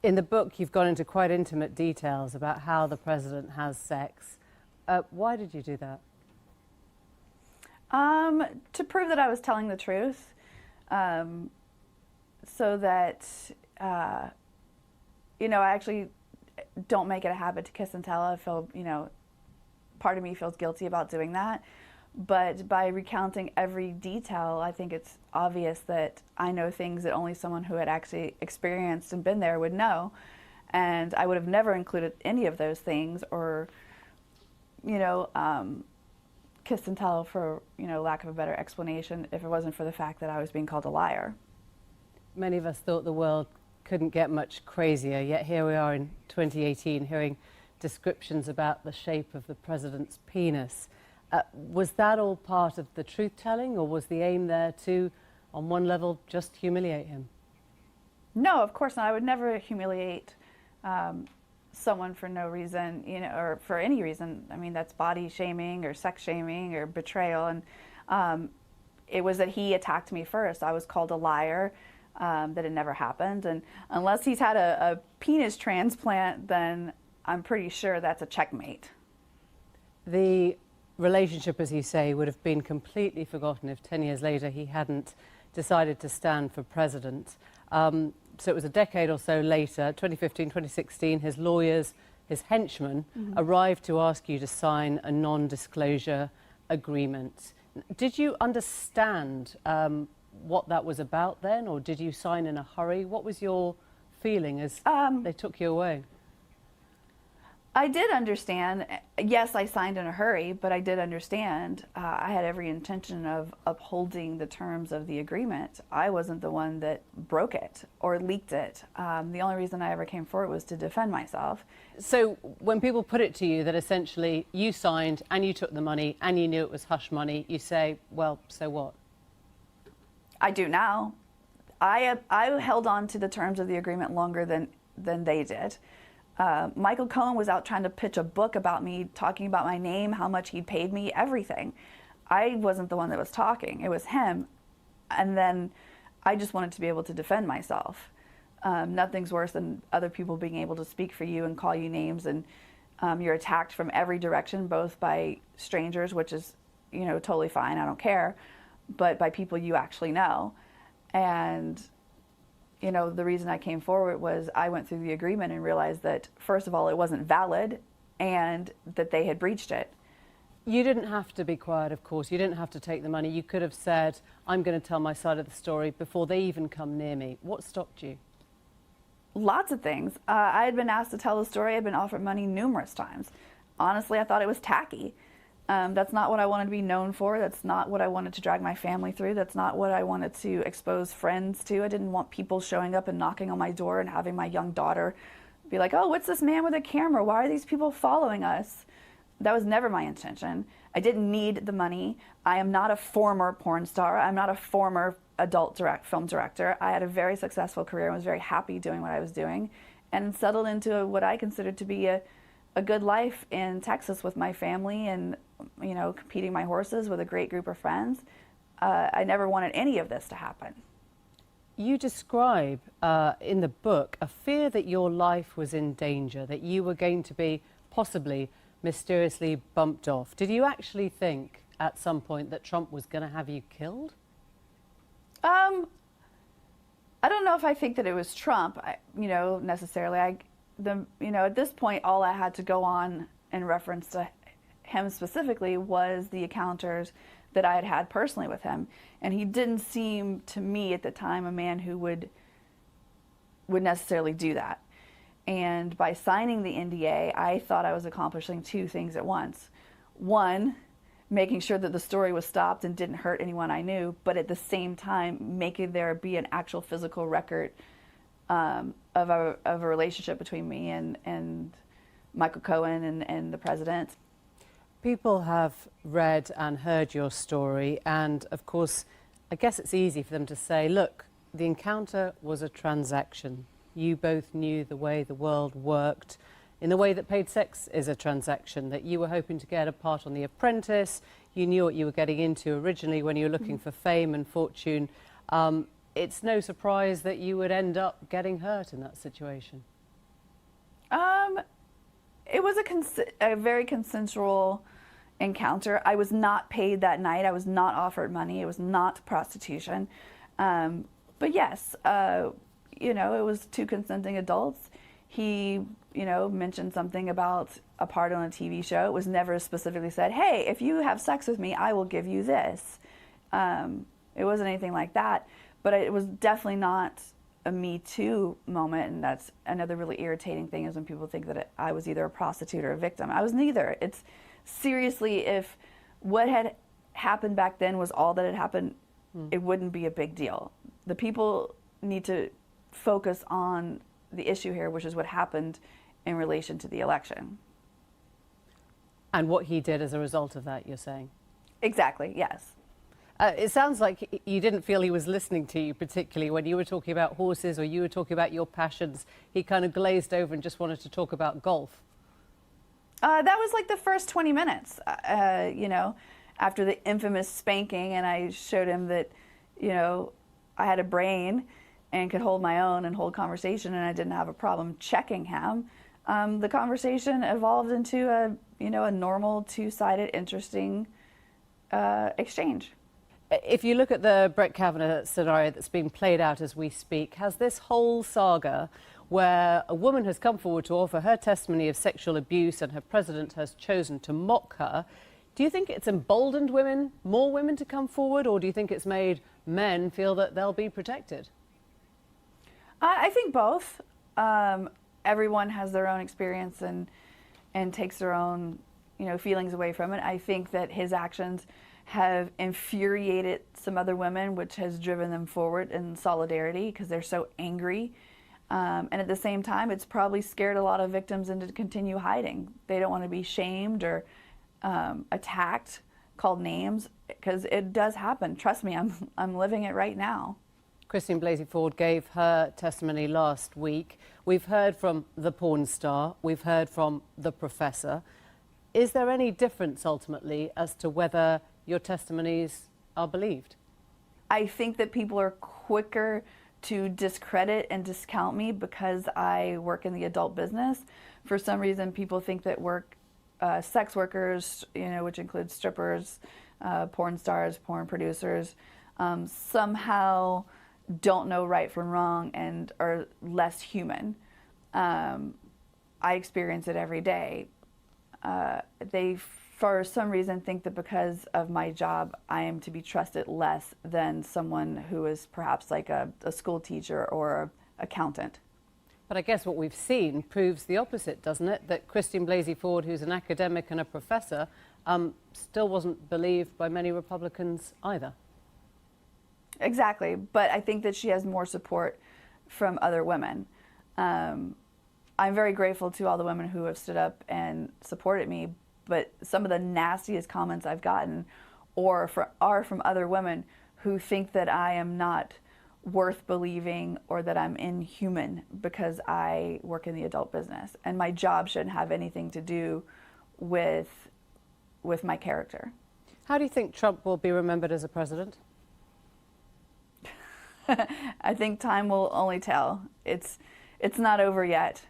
In the book, you've gone into quite intimate details about how the president has sex. Why did you do that? To prove that I was telling the truth, so that, you know, I actually don't make it a habit to kiss and tell. I feel, you know, part of me feels guilty about doing that. But by recounting every detail, I think it's obvious that I know things that only someone who had actually experienced and been there would know. And I would have never included any of those things or, you know, kiss and tell for, you know, lack of a better explanation if it wasn't for the fact that I was being called a liar. Many of us thought the world couldn't get much crazier, yet here we are in 2018 hearing descriptions about the shape of the president's penis. Was that all part of the truth-telling, or was the aim there to, on one level, just humiliate him? No, of course not. I would never humiliate someone for no reason, you know, or for any reason. I mean, that's body shaming or sex shaming or betrayal. And it was that he attacked me first. I was called a liar, that it never happened. And unless he's had a penis transplant, then I'm pretty sure that's a checkmate. The relationship, as you say, would have been completely forgotten if 10 years later he hadn't decided to stand for president. So it was a decade or so later, 2015, 2016, his lawyers, his henchmen, arrived to ask you to sign a non-disclosure agreement. Did you understand what that was about then, or did you sign in a hurry? What was your feeling as they took you away? I did understand. Yes, I signed in a hurry, but I did understand. I had every intention of upholding the terms of the agreement. I wasn't the one that broke it or leaked it. The only reason I ever came forward was to defend myself. So when people put it to you that essentially you signed and you took the money and you knew it was hush money, you say, well, so what? I do now. I held on to the terms of the agreement longer than they did. Michael Cohen was out trying to pitch a book about me, talking about my name, how much he'd paid me, everything. I wasn't the one that was talking. It was him. And then I just wanted to be able to defend myself. Nothing's worse than other people being able to speak for you and call you names, and you're attacked from every direction, both by strangers, which is, you know, totally fine, I don't care, but by people you actually know. And you know, the reason I came forward was I went through the agreement and realized that, first of all, it wasn't valid and that they had breached it. You didn't have to be quiet, of course. You didn't have to take the money. You could have said, I'm going to tell my side of the story before they even come near me. What stopped you? Lots of things. I had been asked to tell the story. I'd been offered money numerous times. Honestly, I thought it was tacky. That's not what I wanted to be known for. That's not what I wanted to drag my family through. That's not what I wanted to expose friends to. I didn't want people showing up and knocking on my door and having my young daughter be like, oh, what's this man with a camera? Why are these people following us? That was never my intention. I didn't need the money. I am not a former porn star. I'm not a former adult film director. I had a very successful career and was very happy doing what I was doing and settled into what I considered to be a good life in Texas with my family and, you know, competing my horses with a great group of friends. I never wanted any of this to happen. You describe in the book a fear that your life was in danger, that you were going to be possibly mysteriously bumped off. Did you actually think at some point that Trump was going to have you killed? I don't know if I think that it was Trump, you know, necessarily. You know, at this point, all I had to go on in reference to him specifically was the encounters that I had had personally with him. And he didn't seem to me at the time a man who would necessarily do that. And by signing the NDA, I thought I was accomplishing two things at once. One, making sure that the story was stopped and didn't hurt anyone I knew, but at the same time, making there be an actual physical record of a relationship between me and Michael Cohen and the president. People have read and heard your story, and of course, I guess it's easy for them to say, look, the encounter was a transaction. You both knew the way the world worked, in the way that paid sex is a transaction, that you were hoping to get a part on The Apprentice. You knew what you were getting into originally when you were looking for fame and fortune. It's no surprise that you would end up getting hurt in that situation. It was a very consensual encounter. I was not paid that night. I was not offered money. It was not prostitution. But yes, it was two consenting adults. He, mentioned something about a part on a TV show. It was never specifically said, hey, if you have sex with me, I will give you this. It wasn't anything like that. But it was definitely not a Me Too moment, and that's another really irritating thing is when people think that I was either a prostitute or a victim. I was neither. It's seriously, if what had happened back then was all that had happened, it wouldn't be a big deal. The people need to focus on the issue here, which is what happened in relation to the election. And what he did as a result of that, you're saying? Exactly, yes. It sounds like you didn't feel he was listening to you particularly when you were talking about horses or you were talking about your passions. He kind of glazed over and just wanted to talk about golf. That was like the first 20 minutes, after the infamous spanking, and I showed him that, I had a brain and could hold my own and hold conversation, and I didn't have a problem checking him. The conversation evolved into a normal, two-sided, interesting exchange. If you look at the Brett Kavanaugh scenario that's being played out as we speak, has this whole saga where a woman has come forward to offer her testimony of sexual abuse and her president has chosen to mock her, do you think it's emboldened more women to come forward, or do you think it's made men feel that they'll be protected? I think both. Everyone has their own experience and takes their own, feelings away from it. I think that his actions have infuriated some other women, which has driven them forward in solidarity because they're so angry. And at the same time, it's probably scared a lot of victims into continue hiding. They don't want to be shamed or attacked, called names, because it does happen. Trust me, I'm living it right now. Christine Blasey Ford gave her testimony last week. We've heard from the porn star. We've heard from the professor. Is there any difference ultimately as to whether your testimonies are believed? I think that people are quicker to discredit and discount me because I work in the adult business. For some reason, people think that sex workers, which includes strippers, porn stars, porn producers, somehow don't know right from wrong and are less human. I experience it every day. They, for some reason, think that because of my job, I am to be trusted less than someone who is perhaps like a school teacher or an accountant. But I guess what we've seen proves the opposite, doesn't it? That Christine Blasey Ford, who's an academic and a professor, still wasn't believed by many Republicans either. Exactly, but I think that she has more support from other women. I'm very grateful to all the women who have stood up and supported me, but some of the nastiest comments I've gotten are from other women who think that I am not worth believing or that I'm inhuman because I work in the adult business and my job shouldn't have anything to do with my character. How do you think Trump will be remembered as a president? I think time will only tell. It's not over yet.